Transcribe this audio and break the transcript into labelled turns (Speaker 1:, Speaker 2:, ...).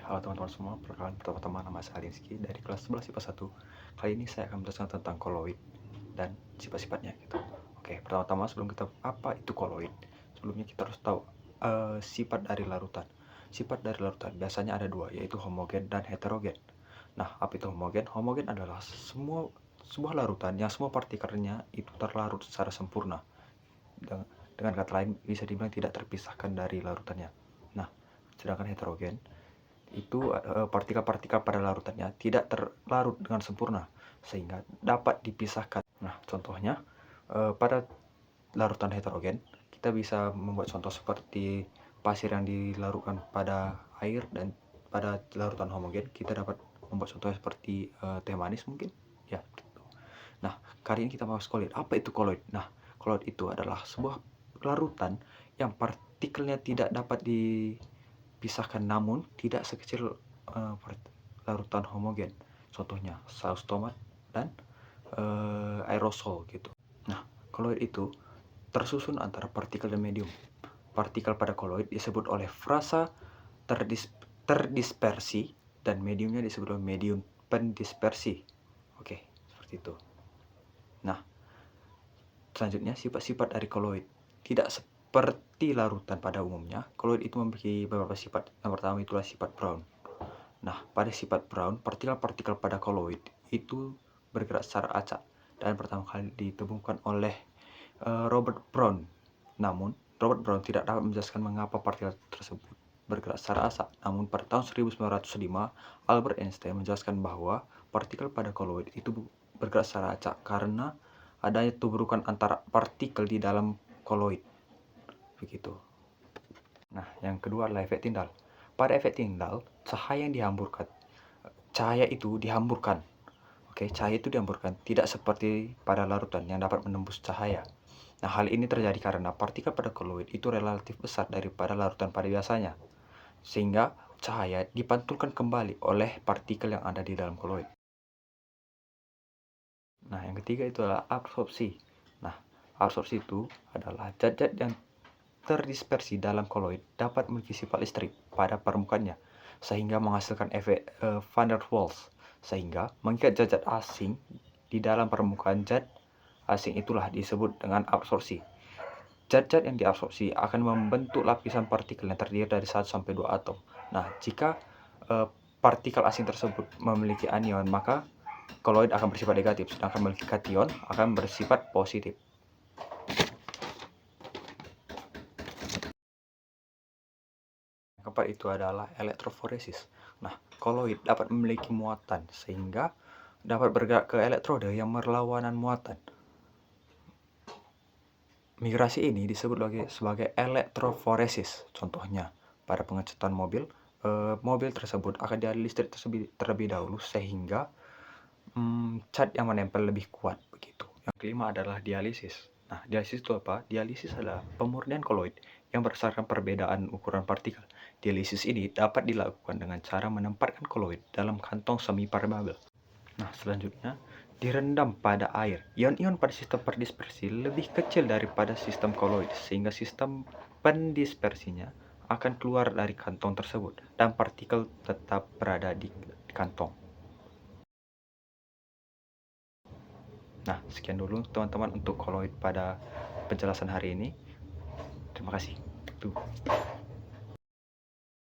Speaker 1: Halo teman-teman semua, perkenalkan pertama-tama nama saya Alinski dari kelas 11 IPA 1. Kali ini saya akan menjelaskan tentang koloid dan sifat-sifatnya gitu. Oke, pertama-tama sebelum kita apa itu koloid, sebelumnya kita harus tahu sifat dari larutan. Sifat dari larutan biasanya ada dua, yaitu homogen dan heterogen. Nah, apa itu homogen? Homogen adalah sebuah larutan yang semua partikelnya itu terlarut secara sempurna. Dengan kata lain bisa dibilang tidak terpisahkan dari larutannya. Nah, sedangkan heterogen itu partikel-partikel pada larutannya tidak terlarut dengan sempurna sehingga dapat dipisahkan. Nah, contohnya pada larutan heterogen kita bisa membuat contoh seperti pasir yang dilarutkan pada air, dan pada larutan homogen kita dapat membuat contoh seperti teh manis mungkin ya gitu. Nah, kali ini kita bahas koloid. Apa itu koloid? Nah, koloid itu adalah sebuah larutan yang partikelnya tidak dapat pisahkan namun tidak sekecil larutan homogen. Contohnya saus tomat dan aerosol gitu. Nah, koloid itu tersusun antara partikel dan medium. Partikel pada koloid disebut oleh frasa terdispersi dan mediumnya disebut oleh medium pendispersi. Oke, seperti itu. Nah, selanjutnya sifat-sifat dari koloid. Tidak seperti larutan pada umumnya, koloid itu memiliki beberapa sifat. Yang pertama itulah sifat Brown. Nah, pada sifat Brown, partikel-partikel pada koloid itu bergerak secara acak dan pertama kali ditemukan oleh Robert Brown. Namun, Robert Brown tidak dapat menjelaskan mengapa partikel tersebut bergerak secara acak. Namun, pada tahun 1905, Albert Einstein menjelaskan bahwa partikel pada koloid itu bergerak secara acak karena adanya tubrukan antara partikel di dalam koloid. Begitu. Nah, yang kedua adalah efek Tyndall. Pada efek Tyndall, cahaya itu dihamburkan. Oke, cahaya itu dihamburkan, tidak seperti pada larutan yang dapat menembus cahaya. Nah, hal ini terjadi karena partikel pada koloid itu relatif besar daripada larutan pada biasanya, sehingga cahaya dipantulkan kembali oleh partikel yang ada di dalam koloid. Nah, yang ketiga itu adalah absorpsi. Nah, absorpsi itu adalah zat-zat yang terdispersi dalam koloid dapat memiliki sifat listrik pada permukaannya, sehingga menghasilkan efek van der Waals, sehingga mengikat zat-zat asing di dalam permukaan zat asing itulah disebut dengan absorpsi. Zat-zat yang diabsorpsi akan membentuk lapisan partikel yang terdiri dari 1 sampai 2 atom. Nah, jika partikel asing tersebut memiliki anion, maka koloid akan bersifat negatif, sedangkan memiliki kation akan bersifat positif. Keempat itu adalah elektroforesis. Nah, koloid dapat memiliki muatan sehingga dapat bergerak ke elektroda yang berlawanan muatan. Migrasi ini disebut sebagai elektroforesis. Contohnya, pada pengecatan mobil, mobil tersebut akan dialiri listrik terlebih dahulu sehingga cat yang menempel lebih kuat begitu. Yang kelima adalah dialisis. Nah, dialisis itu apa? Dialisis adalah pemurnian koloid yang berdasarkan perbedaan ukuran partikel. Dialisis ini dapat dilakukan dengan cara menempatkan koloid dalam kantong semi permeabel. Nah, selanjutnya direndam pada air. Ion-ion pada sistem perdispersi lebih kecil daripada sistem koloid, sehingga sistem pendispersinya akan keluar dari kantong tersebut dan partikel tetap berada di kantong. Nah, sekian dulu teman-teman untuk koloid pada penjelasan hari ini. Terima kasih. Tuh.